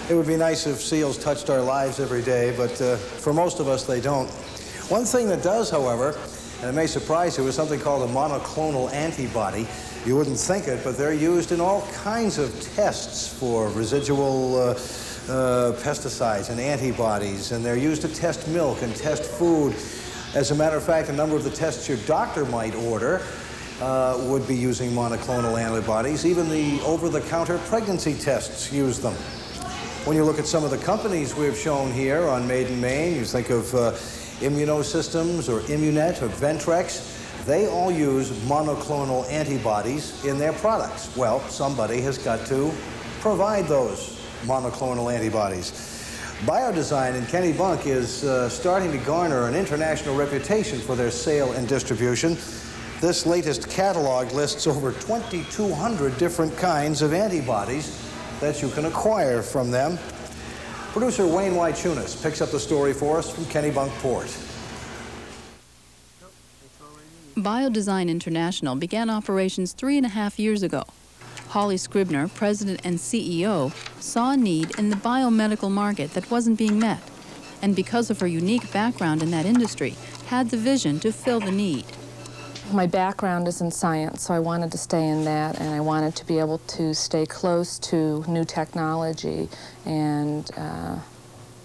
It would be nice if seals touched our lives every day, but for most of us, they don't. One thing that does, however, and it may surprise you, is something called a monoclonal antibody. You wouldn't think it, but they're used in all kinds of tests for residual pesticides and antibodies, and they're used to test milk and test food. As a matter of fact, a number of the tests your doctor might order would be using monoclonal antibodies. Even the over-the-counter pregnancy tests use them. When you look at some of the companies we've shown here on Made in Maine, you think of Immunosystems or Immunet or Ventrex. They all use monoclonal antibodies in their products. Well, somebody has got to provide those monoclonal antibodies. BIODESIGN in Kennebunk is starting to garner an international reputation for their sale and distribution. This latest catalog lists over 2,200 different kinds of antibodies that you can acquire from them. Producer Wayne Wychunas picks up the story for us from Kennebunk Port. BIODESIGN International began operations 3.5 years ago. Holly Scribner, president and CEO, saw a need in the biomedical market that wasn't being met, and because of her unique background in that industry, had the vision to fill the need. My background is in science, so I wanted to stay in that, and I wanted to be able to stay close to new technology and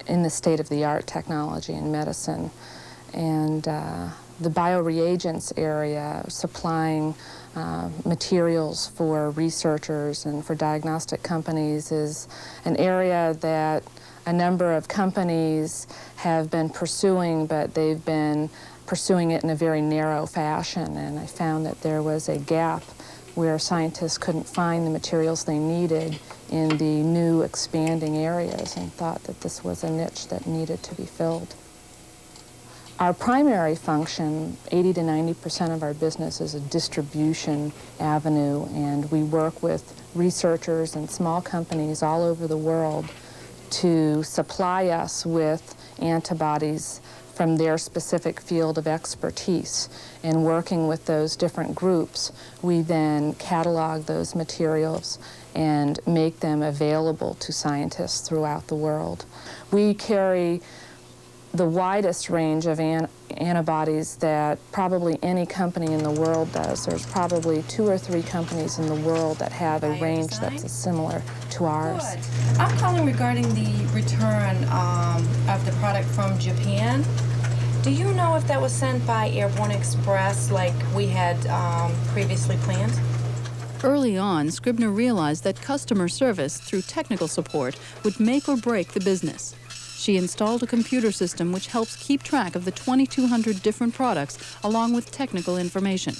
in the state-of-the-art technology in medicine. And the bioreagents area, supplying materials for researchers and for diagnostic companies, is an area that a number of companies have been pursuing, but they've been pursuing it in a very narrow fashion, and I found that there was a gap where scientists couldn't find the materials they needed in the new expanding areas, and thought that this was a niche that needed to be filled. Our primary function, 80 to 90% of our business, is a distribution avenue, and we work with researchers and small companies all over the world to supply us with antibodies from their specific field of expertise. And working with those different groups, we then catalog those materials and make them available to scientists throughout the world. We carry the widest range of antibodies that probably any company in the world does. There's probably 2 or 3 companies in the world that have a range that's similar to ours. Good. I'm calling regarding the return of the product from Japan. Do you know if that was sent by Airborne Express like we had previously planned? Early on, Scribner realized that customer service through technical support would make or break the business. She installed a computer system which helps keep track of the 2,200 different products along with technical information.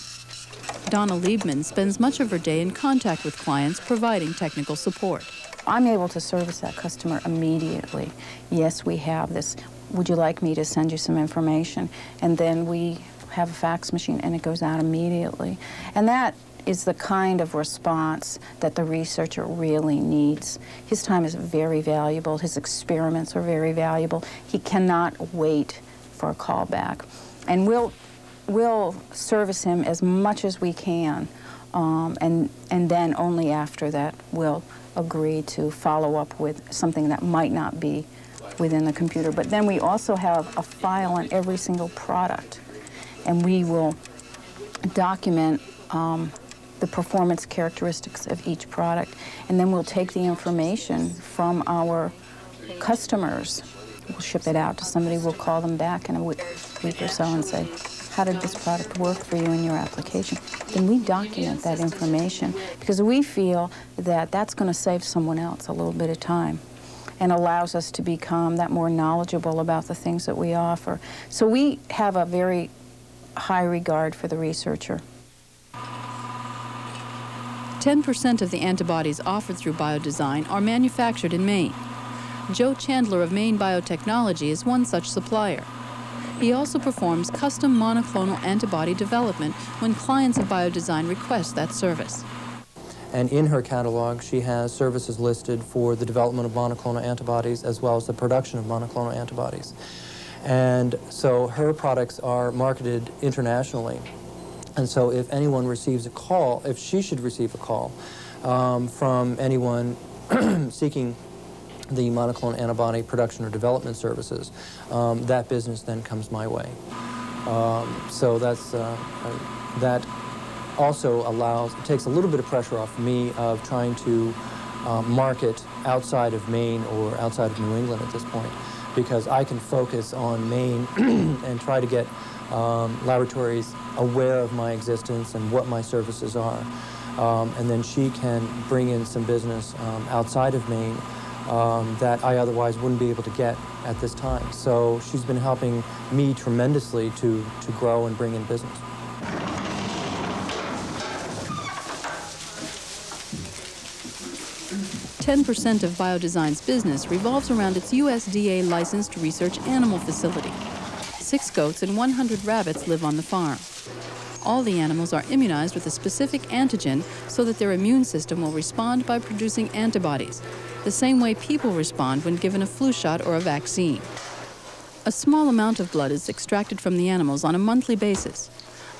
Donna Liebman spends much of her day in contact with clients providing technical support. I'm able to service that customer immediately. Yes, we have this. Would you like me to send you some information? And then we have a fax machine and it goes out immediately. And that is the kind of response that the researcher really needs. His time is very valuable. His experiments are very valuable. He cannot wait for a call back. And we'll service him as much as we can, and then only after that we'll agree to follow up with something that might not be within the computer. But then we also have a file on every single product, and we will document the performance characteristics of each product, and then we'll take the information from our customers. We'll ship it out to somebody. We'll call them back in a week or so and say, how did this product work for you in your application? Then we document that information because we feel that that's going to save someone else a little bit of time and allows us to become that more knowledgeable about the things that we offer. So we have a very high regard for the researcher. 10% of the antibodies offered through BIODESIGN are manufactured in Maine. Joe Chandler of Maine Biotechnology is one such supplier. He also performs custom monoclonal antibody development when clients of BIODESIGN request that service. And in her catalog, she has services listed for the development of monoclonal antibodies as well as the production of monoclonal antibodies. And so her products are marketed internationally. And so if anyone receives a call, if she should receive a call from anyone seeking the monoclonal antibody production or development services, that business then comes my way. So that also takes a little bit of pressure off me of trying to market outside of Maine or outside of New England at this point, because I can focus on Maine and try to get laboratories aware of my existence and what my services are. And then she can bring in some business outside of Maine that I otherwise wouldn't be able to get at this time. So she's been helping me tremendously to grow and bring in business. %10% of BioDesign's business revolves around its USDA-licensed research animal facility. 6 goats and 100 rabbits live on the farm. All the animals are immunized with a specific antigen so that their immune system will respond by producing antibodies, the same way people respond when given a flu shot or a vaccine. A small amount of blood is extracted from the animals on a monthly basis.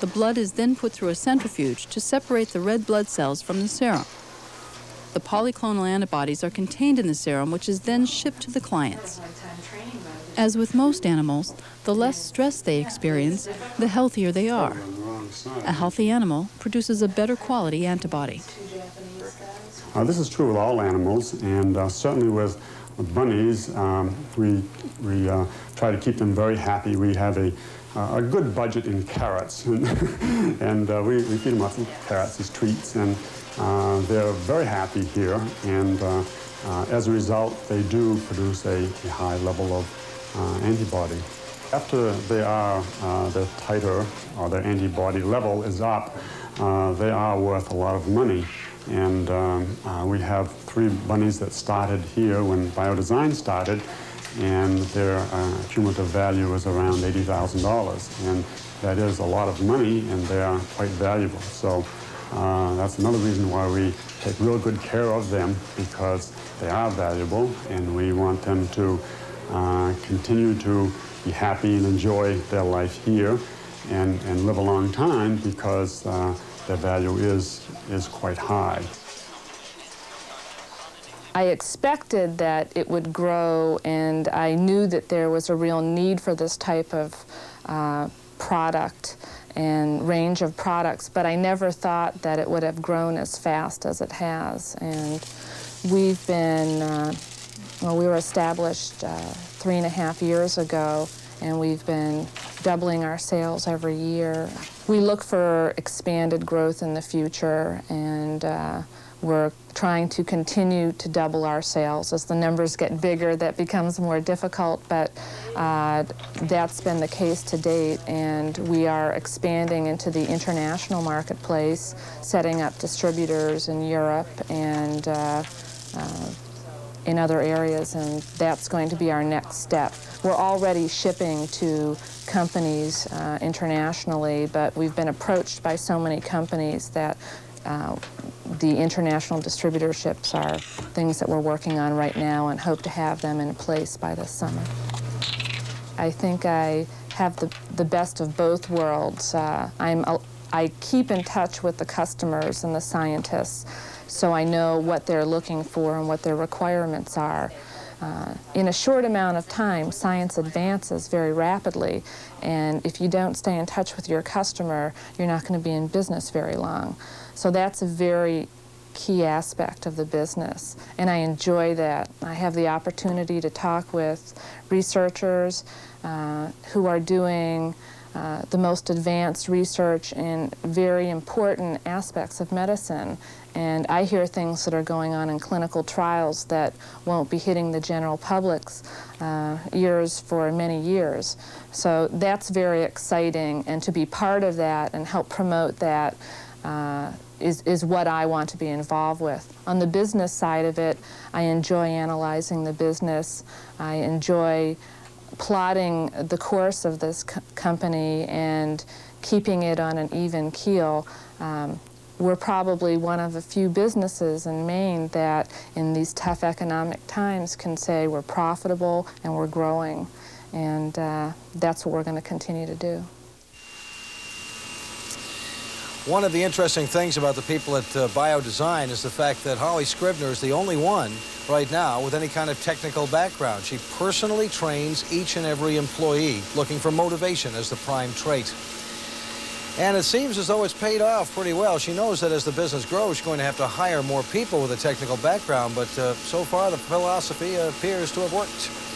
The blood is then put through a centrifuge to separate the red blood cells from the serum. The polyclonal antibodies are contained in the serum, which is then shipped to the clients. As with most animals, the less stress they experience, the healthier they are. A healthy animal produces a better quality antibody. This is true with all animals, and certainly with bunnies, we try to keep them very happy. We have a good budget in carrots, and we feed them lots of carrots as treats, and they're very happy here, and as a result, they do produce a high level of antibody. After their titer, or their antibody level is up, they are worth a lot of money. And we have 3 bunnies that started here when BioDesign started, and their cumulative value is around $80,000. And that is a lot of money, and they are quite valuable. So that's another reason why we take real good care of them, because they are valuable, and we want them to continue to be happy and enjoy their life here and live a long time, because their value is quite high. I expected that it would grow, and I knew that there was a real need for this type of product and range of products, but I never thought that it would have grown as fast as it has. And we've been, well, we were established 3.5 years ago, and we've been doubling our sales every year. We look for expanded growth in the future, and we're trying to continue to double our sales. As the numbers get bigger, that becomes more difficult, but that's been the case to date, and we are expanding into the international marketplace, setting up distributors in Europe and in other areas, and that's going to be our next step. We're already shipping to companies internationally, but we've been approached by so many companies that the international distributorships are things that we're working on right now, and hope to have them in place by this summer. I think I have the best of both worlds. I keep in touch with the customers and the scientists, so I know what they're looking for and what their requirements are. In a short amount of time, science advances very rapidly, and if you don't stay in touch with your customer, you're not going to be in business very long. So that's a very key aspect of the business, and I enjoy that. I have the opportunity to talk with researchers who are doing the most advanced research in very important aspects of medicine. And I hear things that are going on in clinical trials that won't be hitting the general public's ears for many years. So that's very exciting, and to be part of that and help promote that is what I want to be involved with. On the business side of it, I enjoy analyzing the business. I enjoy plotting the course of this company and keeping it on an even keel. We're probably one of a few businesses in Maine that in these tough economic times can say we're profitable and we're growing, and that's what we're going to continue to do. One of the interesting things about the people at BioDesign is the fact that Holly Scribner is the only one right now with any kind of technical background. She personally trains each and every employee, looking for motivation as the prime trait. And it seems as though it's paid off pretty well. She knows that as the business grows, she's going to have to hire more people with a technical background, but so far the philosophy appears to have worked.